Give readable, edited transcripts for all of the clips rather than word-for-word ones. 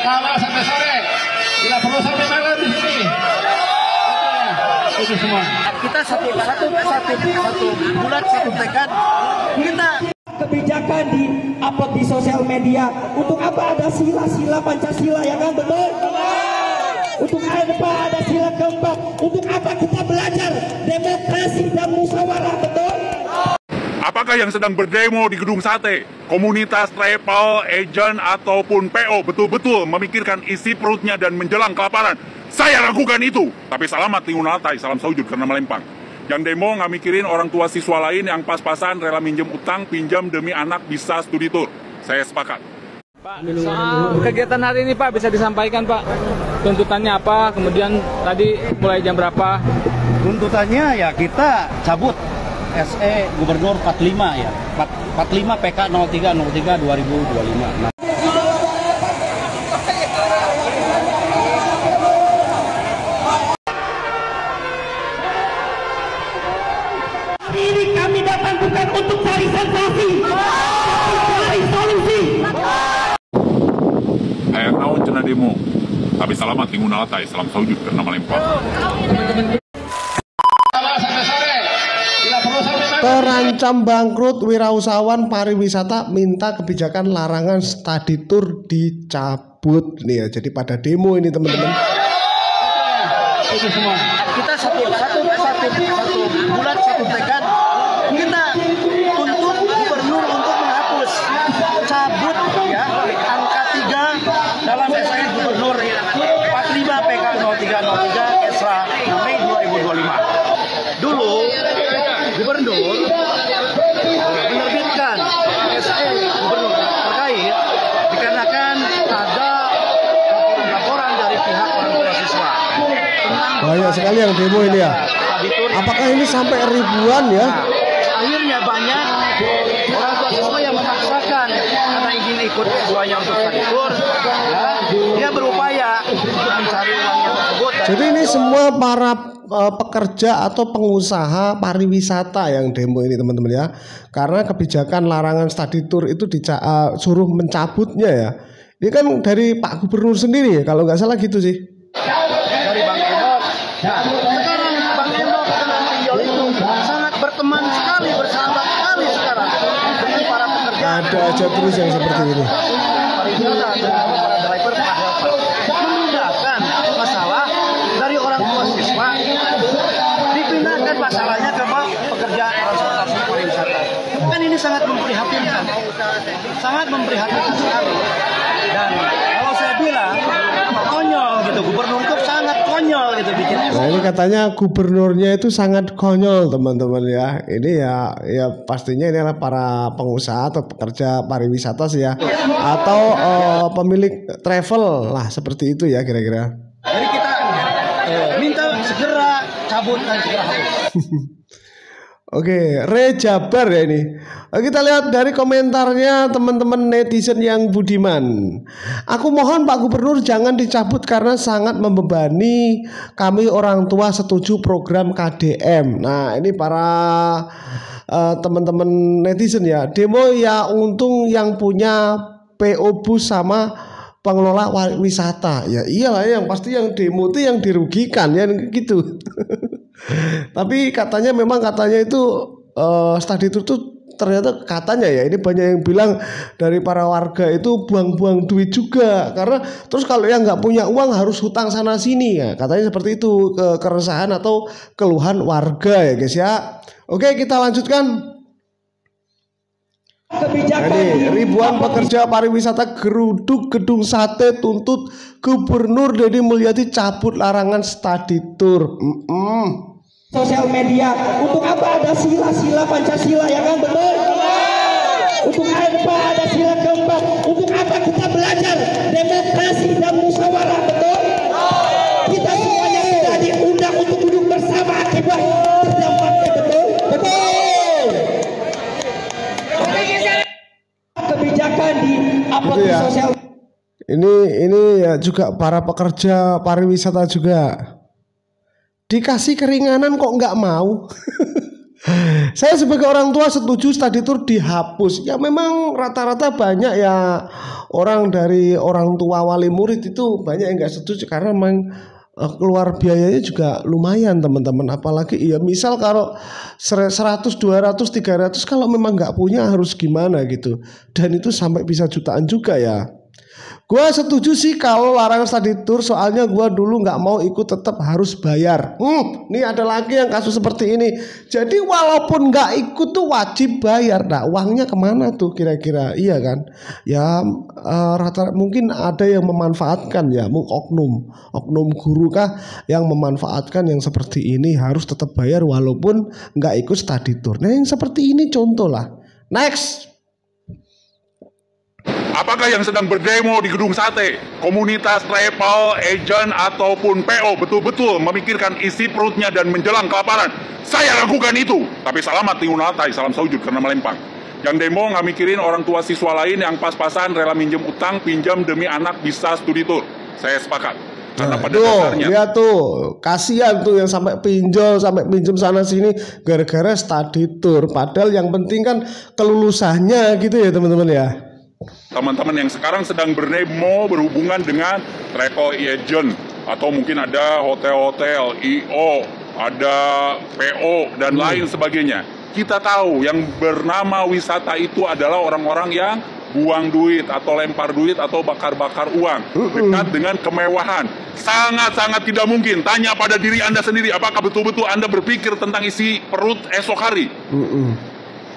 kawal sampai sore. Bila perlu sampai malam di sini. Itu semua. Kita satu bulat, satu tekad. Kita kebijakan di upload di sosial media. Untuk apa ada sila-sila Pancasila, ya kan, betul? Untuk apa ada sila keempat? Untuk apa kita belajar demokrasi dan musyawarah, betul? Apakah yang sedang berdemo di Gedung Sate, komunitas travel, agent, ataupun PO betul-betul memikirkan isi perutnya dan menjelang kelaparan? Saya ragukan itu. Tapi selamat Tingunatai, salam saujud karena Melempang. Yang demo nggak mikirin orang tua siswa lain yang pas-pasan rela minjem utang, pinjam demi anak bisa studi tour. Saya sepakat. Pak, soal kegiatan hari ini Pak bisa disampaikan Pak, tuntutannya apa, kemudian tadi mulai jam berapa? tuntutannya ya kita cabut SE Gubernur 45 ya, 45 PK 03 2025. Ini kami datang bukan untuk cari sensasi, tapi cari solusi. Ayah naon cenah demo. Tapi selamat Tingunatai, salam saujud karena Melempang. Terancam bangkrut wirausahawan pariwisata minta kebijakan larangan study tour dicabut nih ya. Jadi pada demo ini teman-teman. Itu semua. Kita satu bulat, satu tekad. Kita tuntut gubernur untuk menghapus, cabut ya angka 3 dalam SE Gubernur 45 PK 03 Esra Mei 2025. Dulu gubernur menerbitkan SE Gubernur terkait dikarenakan ada laporan dari pihak orang tua siswa. Banyak sekali yang demo ini ya. Apakah ini sampai ribuan ya? Akhirnya banyak orang tua siswa yang memaksakan karena ingin ikut keduanya untuk study tour, ya, dia berupaya untuk mencari uangnya tersebut. Jadi ini semua para pekerja atau pengusaha pariwisata yang demo ini teman-teman ya. Karena kebijakan larangan study tour itu suruh mencabutnya ya. Ini kan dari Pak Gubernur sendiri ya, kalau nggak salah gitu sih. Dari Bang Enok. Nah, sekarang Bang Enok dengan Pinjol itu sangat berteman sekali, bersahabat sekali sekarang dengan para pekerja. Ada aja terus yang seperti ini. Pariwisata dengan para driver, para helper memudahkan masalah dari orang tua siswa, dipindahkan masalahnya ke pekerja transportasi pariwisata. Kan ini sangat memprihatinkan, sekali. Dan kalau saya bilang konyol gitu, gubernur itu sangat konyol gitu bikinnya. Nah ini katanya gubernurnya itu sangat konyol teman-teman ya. Ini ya pastinya ini adalah para pengusaha atau pekerja pariwisata sih ya, atau pemilik travel lah seperti itu ya kira-kira. Jadi kita minta segera cabut dan segera hapus. Oke, Rejabar ya ini. Kita lihat dari komentarnya teman-teman netizen yang budiman. Aku mohon Pak Gubernur jangan dicabut karena sangat membebani kami orang tua, setuju program KDM. Nah ini para teman-teman netizen ya. Demo ya untung yang punya PO bus sama pengelola wisata. Ya iyalah yang pasti yang demo itu yang dirugikan ya gitu. Tapi katanya itu study tour itu ternyata katanya ya ini banyak yang bilang dari para warga itu buang-buang duit juga karena terus kalau yang nggak punya uang harus hutang sana sini ya katanya seperti itu keresahan atau keluhan warga ya guys ya. Oke kita lanjutkan. Ini ribuan pekerja pariwisata geruduk Gedung Sate tuntut Gubernur Deddy Mulyadi cabut larangan study tour. Sosial media. Untuk apa ada sila-sila Pancasila, ya kan, betul? Untuk apa ada sila keempat? Untuk apa kita belajar demokrasi dan musyawarah, betul? Kita semuanya sudah diundang untuk duduk bersama akibat terdampaknya, betul? Betul. Kebijakan di upload di sosial. Ini ya juga para pekerja pariwisata juga. Dikasih keringanan kok nggak mau. Saya sebagai orang tua setuju study tour dihapus. Ya memang rata-rata banyak ya orang dari orang tua wali murid itu banyak yang nggak setuju karena memang keluar biayanya juga lumayan teman-teman. Apalagi ya misal kalau 100, 200, 300 kalau memang nggak punya harus gimana gitu. Dan itu sampai bisa jutaan juga ya. Gua setuju sih kalau larang study tour, soalnya gua dulu nggak mau ikut tetap harus bayar. Nih ada lagi yang kasus seperti ini. Jadi walaupun nggak ikut tuh wajib bayar. Nah uangnya kemana tuh kira-kira? Iya kan? Ya rata mungkin ada yang memanfaatkan ya, oknum guru kah yang memanfaatkan yang seperti ini harus tetap bayar walaupun nggak ikut study tour. Nah yang seperti ini contoh lah. Next. Apakah yang sedang berdemo di gedung sate, komunitas travel, agent, ataupun PO betul-betul memikirkan isi perutnya dan menjelang kelaparan? Saya ragukan itu. Tapi selamat tiunatai, salam saujud karena melempang. Yang demo nggak mikirin orang tua siswa lain yang pas-pasan rela minjem utang, pinjam demi anak bisa studi tour. Saya sepakat. Karena pada dasarnya lihat tuh, kasihan tuh yang sampai pinjol, sampai pinjam sana sini gara-gara study tour. Padahal yang penting kan kelulusannya gitu ya teman-teman ya. Teman-teman yang sekarang sedang berdemo berhubungan dengan travel agent atau mungkin ada hotel-hotel, IO, ada PO dan lain sebagainya. Kita tahu yang bernama wisata itu adalah orang-orang yang buang duit atau lempar duit atau bakar-bakar uang dekat dengan kemewahan. Sangat-sangat tidak mungkin. Tanya pada diri Anda sendiri, apakah betul-betul Anda berpikir tentang isi perut esok hari?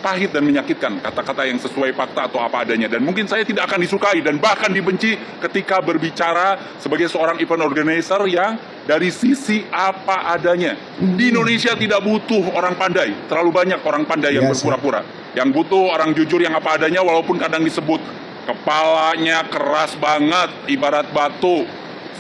Pahit dan menyakitkan, kata-kata yang sesuai fakta atau apa adanya, dan mungkin saya tidak akan disukai dan bahkan dibenci ketika berbicara sebagai seorang event organizer yang dari sisi apa adanya. Di Indonesia tidak butuh orang pandai, terlalu banyak orang pandai yang berpura-pura. Yang butuh orang jujur yang apa adanya, walaupun kadang disebut kepalanya keras banget, ibarat batu,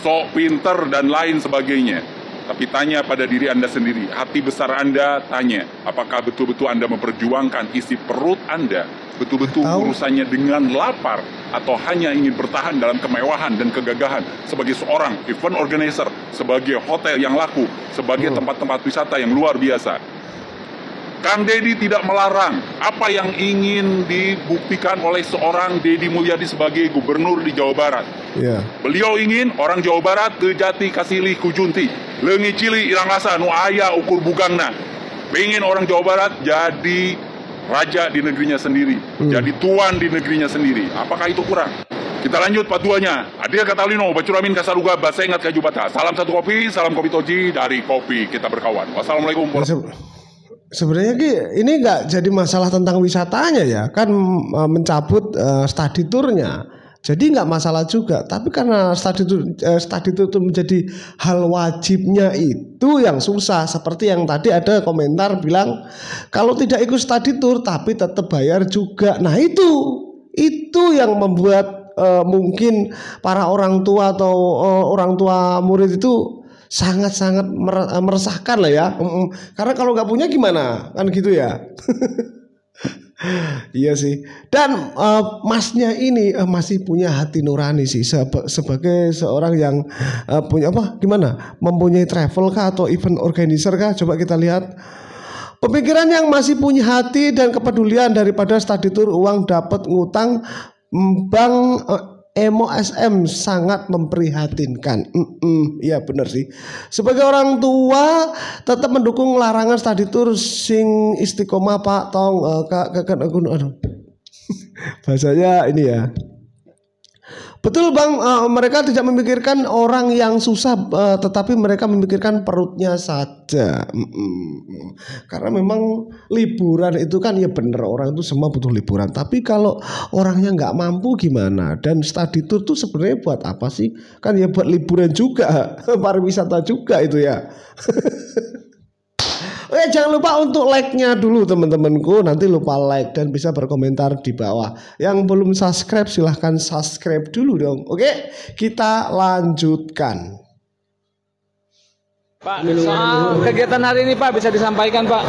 sok pinter dan lain sebagainya. Tapi tanya pada diri Anda sendiri, hati besar Anda tanya, apakah betul-betul Anda memperjuangkan isi perut Anda, betul-betul urusannya dengan lapar, atau hanya ingin bertahan dalam kemewahan dan kegagahan sebagai seorang event organizer, sebagai hotel yang laku, sebagai tempat-tempat wisata yang luar biasa. Kang Deddy tidak melarang apa yang ingin dibuktikan oleh seorang Deddy Mulyadi sebagai gubernur di Jawa Barat. Beliau ingin orang Jawa Barat ke Jati Kasilih Kujunti, leungi cili irang rasa nu aya ukur bugangna. Pengen orang Jawa Barat jadi raja di negerinya sendiri, jadi tuan di negerinya sendiri. Apakah itu kurang? Kita lanjut patuanya. Adil Katalino, Bacuramin Kasaruga, Bahasa Ingat Kajubata. Salam satu kopi, salam kopi toji dari Kopi Kita Berkawan. Wassalamualaikum warahmatullahi wabarakatuh. Sebenarnya ini nggak jadi masalah tentang wisatanya ya, kan mencabut study tournya, jadi nggak masalah juga. Tapi karena study tour itu menjadi hal wajibnya itu yang susah. Seperti yang tadi ada komentar bilang kalau tidak ikut study tour tapi tetap bayar juga. Nah itu yang membuat mungkin para orang tua atau orang tua murid itu sangat-sangat meresahkan lah ya. Karena kalau nggak punya gimana kan gitu ya. Iya sih. Dan masnya ini masih punya hati nurani sih sebagai seorang yang punya gimana mempunyai travel kah atau event organizer kah. Coba kita lihat pemikiran yang masih punya hati dan kepedulian daripada study tour uang dapat ngutang bank. Emo SM sangat memprihatinkan. Iya benar sih. Sebagai orang tua tetap mendukung larangan study tour sing istiqomah Pak tong aduh. Bahasanya ini ya. Betul Bang, mereka tidak memikirkan orang yang susah, tetapi mereka memikirkan perutnya saja. Karena memang liburan itu kan ya bener, orang itu semua butuh liburan. Tapi kalau orangnya nggak mampu gimana? Dan study tour itu sebenarnya buat apa sih? Kan ya buat liburan juga, pariwisata juga itu ya. Oke, jangan lupa untuk like-nya dulu teman-temanku. Nanti lupa like dan bisa berkomentar di bawah. Yang belum subscribe silahkan subscribe dulu dong. Oke, kita lanjutkan. Pak, soal kegiatan hari ini Pak bisa disampaikan Pak.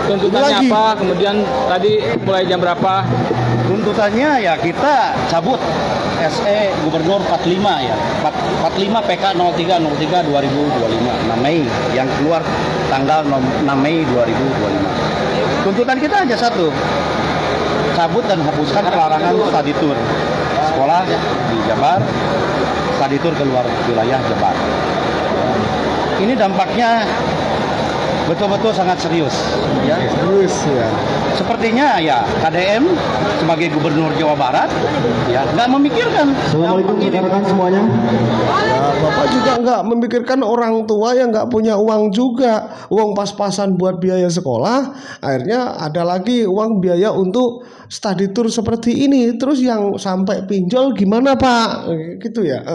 Tuntutannya apa? Kemudian tadi mulai jam berapa? Tuntutannya ya kita cabut SE Gubernur 45 ya. 45 PK 03 2025 6 Mei yang keluar tanggal 6 Mei 2025. Tuntutan kita hanya satu, cabut dan hapuskan pelarangan study tour sekolah di Jabar, study tour keluar wilayah Jabar. Ini dampaknya betul-betul sangat serius, ya. Serius ya. Sepertinya ya KDM sebagai Gubernur Jawa Barat ya nggak memikirkan. Assalamualaikum rekan-rekan semuanya. Ya, Bapak juga nggak memikirkan orang tua yang nggak punya uang juga, uang pas-pasan buat biaya sekolah, akhirnya ada lagi uang biaya untuk study tour seperti ini. Terus yang sampai pinjol gimana Pak? Gitu ya.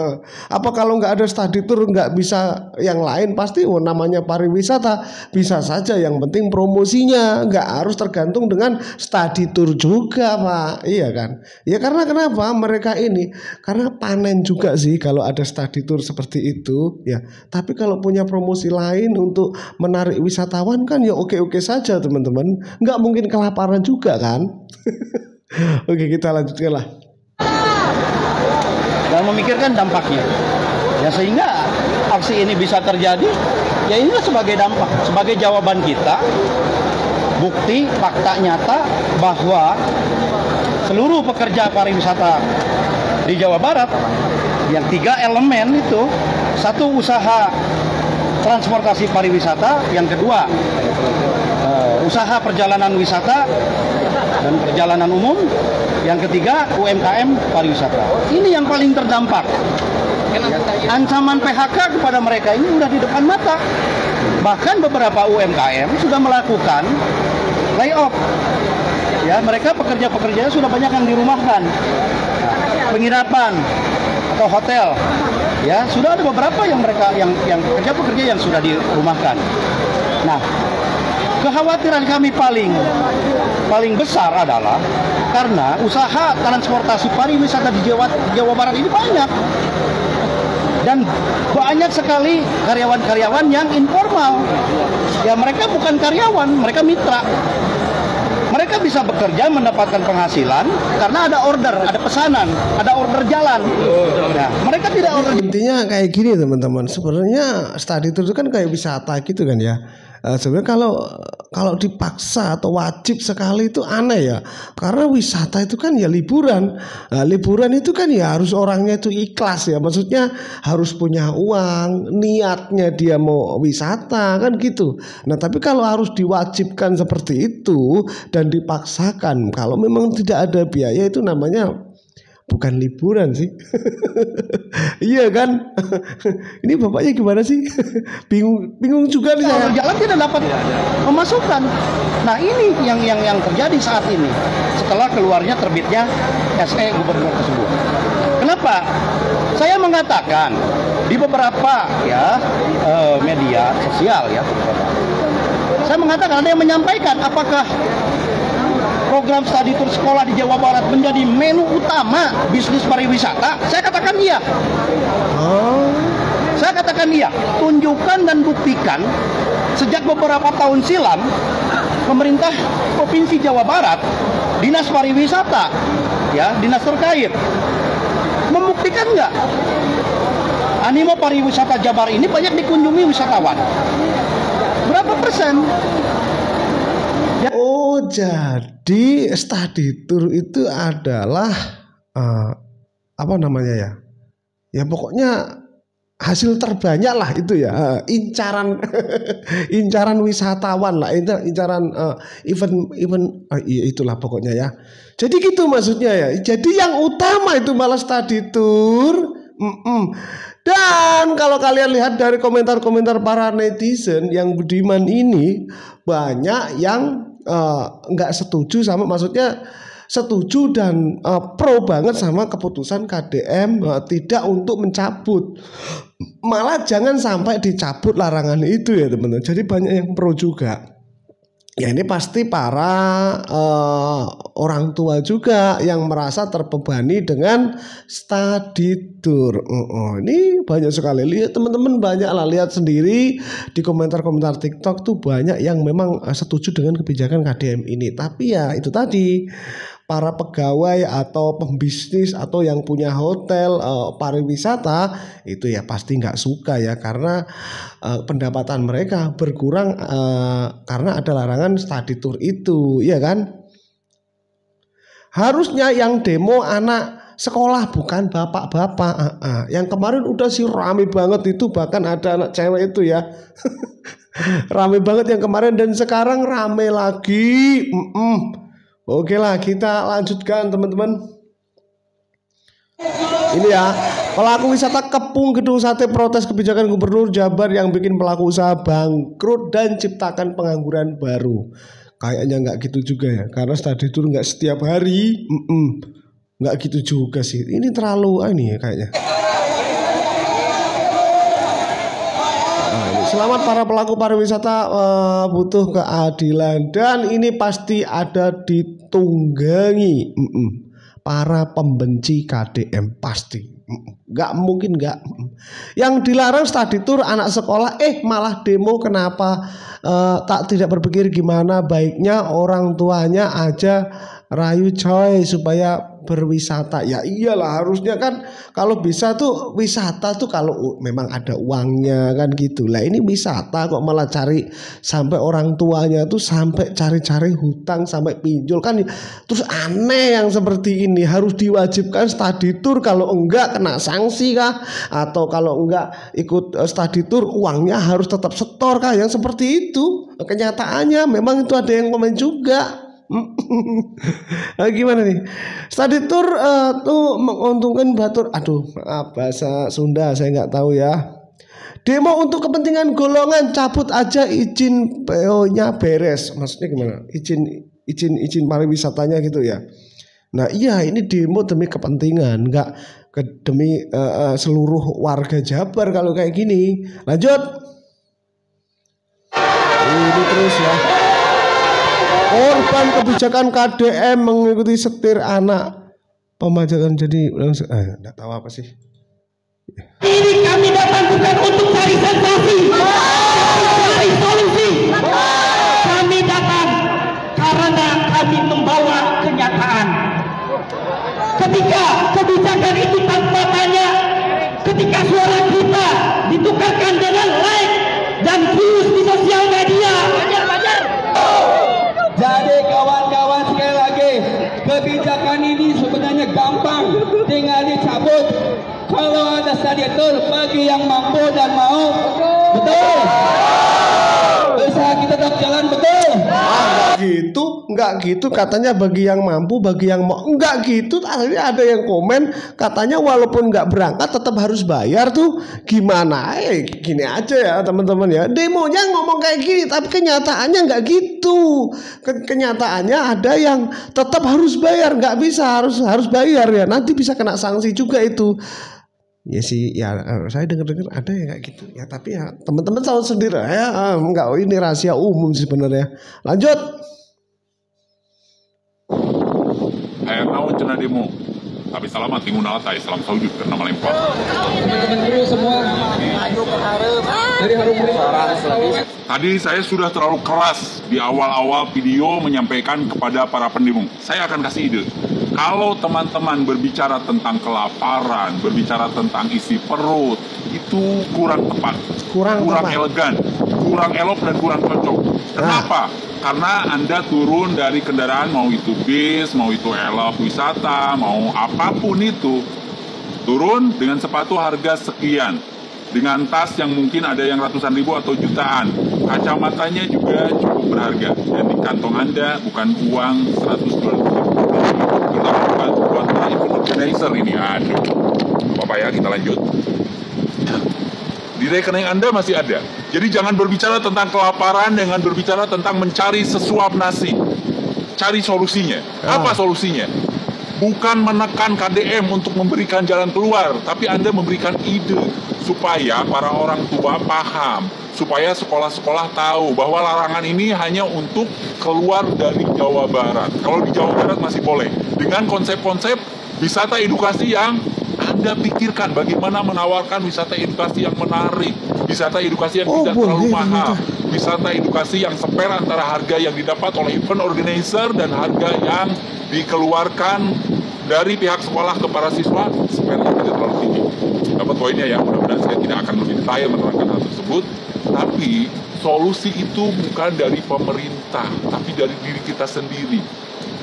Apa kalau nggak ada study tour nggak bisa yang lain? Pasti namanya pariwisata bisa saja, yang penting promosinya, nggak harus tergantung dengan study tour juga Pak. Iya kan? Ya karena kenapa mereka ini? Karena panen juga sih kalau ada study tour seperti itu ya. Tapi kalau punya promosi lain untuk menarik wisatawan kan ya oke-oke saja teman-teman. Nggak mungkin kelaparan juga kan. Oke, kita lanjutkan lah. Dan memikirkan dampaknya ya, sehingga aksi ini bisa terjadi ya, inilah sebagai dampak, sebagai jawaban kita, bukti fakta nyata bahwa seluruh pekerja pariwisata di Jawa Barat yang 3 elemen itu, satu usaha transportasi pariwisata, yang kedua usaha perjalanan wisata dan perjalanan umum, yang ketiga UMKM pariwisata. Ini yang paling terdampak. Ancaman PHK kepada mereka ini sudah di depan mata. Bahkan beberapa UMKM sudah melakukan layoff. Ya, mereka pekerja-pekerjanya sudah banyak yang dirumahkan. Penginapan atau hotel. Ya, sudah ada beberapa yang mereka yang pekerja-pekerja yang sudah dirumahkan. Nah, kekhawatiran kami paling besar adalah karena usaha transportasi pariwisata di Jawa Barat ini banyak. Dan banyak sekali karyawan-karyawan yang informal. Ya mereka bukan karyawan, mereka mitra. Mereka bisa bekerja mendapatkan penghasilan karena ada order, ada pesanan, ada order jalan. Nah, mereka tidak order. Intinya kayak gini teman-teman. Sebenarnya study tour itu kan kayak wisata gitu kan ya. Sebenarnya kalau dipaksa atau wajib sekali itu aneh ya, karena wisata itu kan ya liburan. Liburan itu kan ya harus orangnya itu ikhlas ya, maksudnya harus punya uang, niatnya dia mau wisata kan gitu. Nah tapi kalau harus diwajibkan seperti itu dan dipaksakan, kalau memang tidak ada biaya, itu namanya bukan liburan sih. Iya kan? Ini bapaknya gimana sih? bingung juga nih saya. Jalan tidak dapat pemasukan. Nah ini yang terjadi saat ini setelah keluarnya terbitnya SE Gubernur tersebut. Kenapa? Saya mengatakan di beberapa media sosial ya, saya mengatakan ada yang menyampaikan apakah program study tour sekolah di Jawa Barat menjadi menu utama bisnis pariwisata? Saya katakan iya. Saya katakan iya. Tunjukkan dan buktikan sejak beberapa tahun silam pemerintah Provinsi Jawa Barat, Dinas Pariwisata, ya, dinas terkait membuktikan nggak animo pariwisata Jabar ini banyak dikunjungi wisatawan? Berapa persen? Oh, jadi study tour itu adalah apa namanya ya? Ya pokoknya hasil terbanyak lah itu ya, incaran incaran wisatawan lah, incaran event itulah pokoknya ya. Jadi gitu maksudnya ya. Jadi yang utama itu malah study tour. Dan kalau kalian lihat dari komentar-komentar para netizen yang budiman ini, banyak yang nggak setuju sama, maksudnya setuju dan pro banget sama keputusan KDM tidak untuk mencabut, malah jangan sampai dicabut larangan itu ya teman-teman. Jadi banyak yang pro juga. Ya ini pasti para orang tua juga yang merasa terbebani dengan study tour. Ini banyak sekali, lihat teman-teman, banyak lah, lihat sendiri di komentar-komentar TikTok tuh banyak yang memang setuju dengan kebijakan KDM ini. Tapi ya itu tadi, para pegawai atau pembisnis atau yang punya hotel pariwisata itu ya pasti nggak suka ya, karena pendapatan mereka berkurang karena ada larangan study tour itu, ya kan? Harusnya yang demo anak sekolah bukan bapak-bapak. Yang kemarin udah sih rame banget itu, bahkan ada anak cewek itu ya. Rame banget yang kemarin dan sekarang rame lagi. Oke lah, kita lanjutkan teman-teman. Ini ya, pelaku wisata kepung gedung sate protes kebijakan Gubernur Jabar yang bikin pelaku usaha bangkrut dan ciptakan pengangguran baru. Kayaknya nggak gitu juga ya, karena study tour nggak setiap hari. Nggak gitu juga sih. Ini terlalu ini ya kayaknya. Selamat para pelaku pariwisata butuh keadilan dan ini pasti ada ditunggangi para pembenci KDM pasti. Nggak mungkin nggak. Yang dilarang study tour anak sekolah malah demo, kenapa tidak berpikir gimana baiknya orang tuanya aja rayu coy supaya berwisata. Ya iyalah, harusnya kan kalau bisa tuh wisata tuh kalau memang ada uangnya kan gitu. Lah ini wisata kok malah cari sampai orang tuanya tuh sampai cari-cari hutang sampai pinjol kan, terus aneh yang seperti ini. Harus diwajibkan study tour, kalau enggak kena sanksi kah, atau kalau enggak ikut study tour uangnya harus tetap setor kah, yang seperti itu. Kenyataannya memang itu ada yang komen juga. Gimana nih? Study tour tuh menguntungkan batur. Aduh, bahasa Sunda saya nggak tahu ya. Demo untuk kepentingan golongan, cabut aja izin PO-nya beres. Maksudnya gimana? Izin pariwisatanya gitu ya. Nah iya, ini demo demi kepentingan, nggak demi seluruh warga Jabar kalau kayak gini. Lanjut. Ini terus ya. Korban kebijakan KDM mengikuti setir anak pemajakan jadi enggak tahu apa sih. Ini kami datang bukan untuk cari sensasi, cari solusi. Kami datang karena kami membawa kenyataan. Ketika kebijakan itu tanpa tanya, ketika suara kita ditukarkan dengan like dan views di sosial media. Jadi kawan-kawan, sekali lagi, kebijakan ini sebenarnya gampang, tinggal dicabut. Kalau ada study tour bagi yang mampu dan mau, betul. Usaha kita tetap jalan, betul. Enggak gitu katanya bagi yang mampu, bagi yang mau. Enggak gitu. Ada yang komen katanya walaupun enggak berangkat tetap harus bayar tuh. Gimana? Gini aja ya teman-teman ya. Demonya ngomong kayak gini, tapi kenyataannya enggak gitu. Kenyataannya ada yang tetap harus bayar, enggak bisa harus bayar ya. Nanti bisa kena sanksi juga itu. Ya sih, ya saya dengar ada yang kayak gitu ya, tapi ya teman-teman tahu sendiri ya, enggak, ini rahasia umum sih sebenarnya. Lanjut. Saya tahu cina demo, tapi selamat tinggal nalatai, salam saujud karena melempar. Teman-teman kru semua, dari Harum Murid. Tadi saya sudah terlalu keras di awal-awal video menyampaikan kepada para pendemo. Saya akan kasih ide. Kalau teman-teman berbicara tentang kelaparan, berbicara tentang isi perut, itu kurang tepat, kurang elegan, kurang elok dan kurang cocok. Kenapa? Karena Anda turun dari kendaraan, mau itu bis, mau itu elok wisata, mau apapun itu, turun dengan sepatu harga sekian, dengan tas yang mungkin ada yang ratusan ribu atau jutaan, kacamatanya juga cukup berharga, dan di kantong Anda bukan uang 100-200 ribu. Kita buat organizer ini, aduh, Bapak ya, kita lanjut. Di rekening Anda masih ada. Jadi jangan berbicara tentang kelaparan dengan berbicara tentang mencari sesuap nasi. Cari solusinya. Apa solusinya? Bukan menekan KDM untuk memberikan jalan keluar, tapi Anda memberikan ide supaya para orang tua paham, supaya sekolah-sekolah tahu bahwa larangan ini hanya untuk keluar dari Jawa Barat. Kalau di Jawa Barat masih boleh. Dengan konsep-konsep wisata edukasi yang Anda pikirkan, bagaimana menawarkan wisata edukasi yang menarik, wisata edukasi yang tidak terlalu mahal. wisata edukasi yang spare antara harga yang didapat oleh event organizer dan harga yang dikeluarkan dari pihak sekolah ke para siswa, spare-nya tidak terlalu tinggi. Dapat poinnya ya, mudah-mudahan saya tidak akan lebih detail menerangkan hal tersebut. Tapi solusi itu bukan dari pemerintah, tapi dari diri kita sendiri.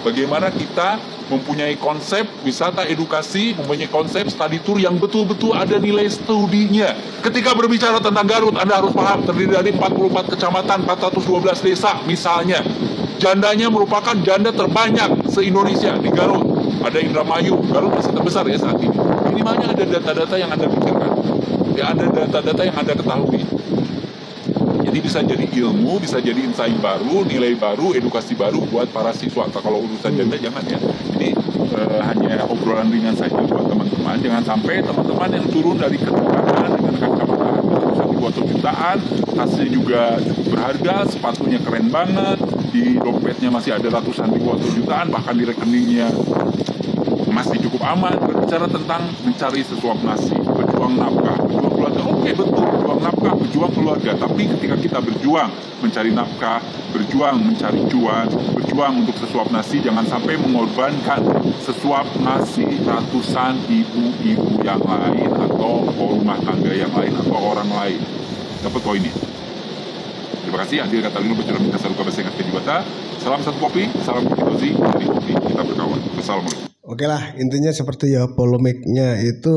Bagaimana kita mempunyai konsep wisata edukasi, mempunyai konsep study tour yang betul-betul ada nilai studinya. Ketika berbicara tentang Garut, Anda harus paham terdiri dari 44 kecamatan, 412 desa misalnya. Jandanya merupakan janda terbanyak se-Indonesia di Garut. Ada Indramayu, Garut masih terbesar ya saat ini. Minimalnya ada data-data yang Anda pikirkan. Ya, ada data-data yang Anda ketahui. Jadi bisa jadi ilmu, bisa jadi insight baru, nilai baru, edukasi baru buat para siswa. Kalau urusan janda jangan ya. Ini hanya obrolan ringan saja buat teman-teman. Jangan sampai teman-teman yang turun dari keterangan dengan kacamata ratusan ribu atau jutaan, tasnya juga cukup berharga, sepatunya keren banget, di dompetnya masih ada ratusan ribu atau jutaan, bahkan di rekeningnya masih cukup aman. Berbicara tentang mencari sesuap nasi, berjuang nafkah, berjuang keluarga. Oke, betul, berjuang nafkah, berjuang keluarga. Tapi ketika kita berjuang mencari nafkah, berjuang mencari cuan, berjuang untuk sesuap nasi, jangan sampai mengorbankan sesuap nasi ratusan ibu-ibu yang lain atau rumah tangga yang lain atau orang lain. Dapat poinnya? Terima kasih. Akhir kata Lino bercerita minta saluka besengat ke Dibata. Salam satu kopi, salam kopi dari kopi kita berkawan. Wassalamualaikum. Oke lah, intinya seperti ya, polemiknya itu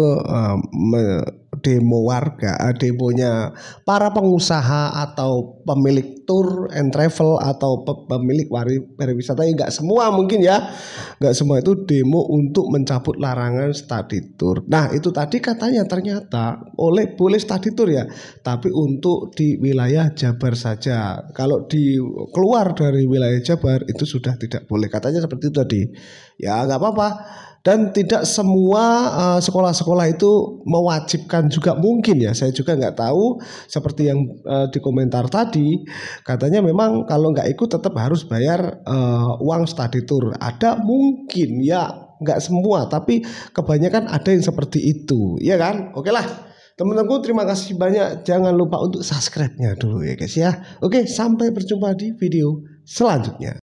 demo warga, demonya para pengusaha atau pemilik tour and travel atau pemilik pariwisata, ya nggak semua mungkin ya, nggak semua itu demo untuk mencabut larangan study tour. Nah itu tadi katanya ternyata boleh study tour ya, tapi untuk di wilayah Jabar saja. Kalau di keluar dari wilayah Jabar itu sudah tidak boleh, katanya seperti itu tadi. Ya nggak apa-apa. Dan tidak semua sekolah-sekolah itu mewajibkan juga mungkin ya. Saya juga nggak tahu, seperti yang di komentar tadi, katanya memang kalau nggak ikut tetap harus bayar uang study tour. Ada mungkin ya, nggak semua, tapi kebanyakan ada yang seperti itu, ya kan? Oke lah, teman-temanku, terima kasih banyak. Jangan lupa untuk subscribe-nya dulu ya guys ya. Oke, sampai berjumpa di video selanjutnya.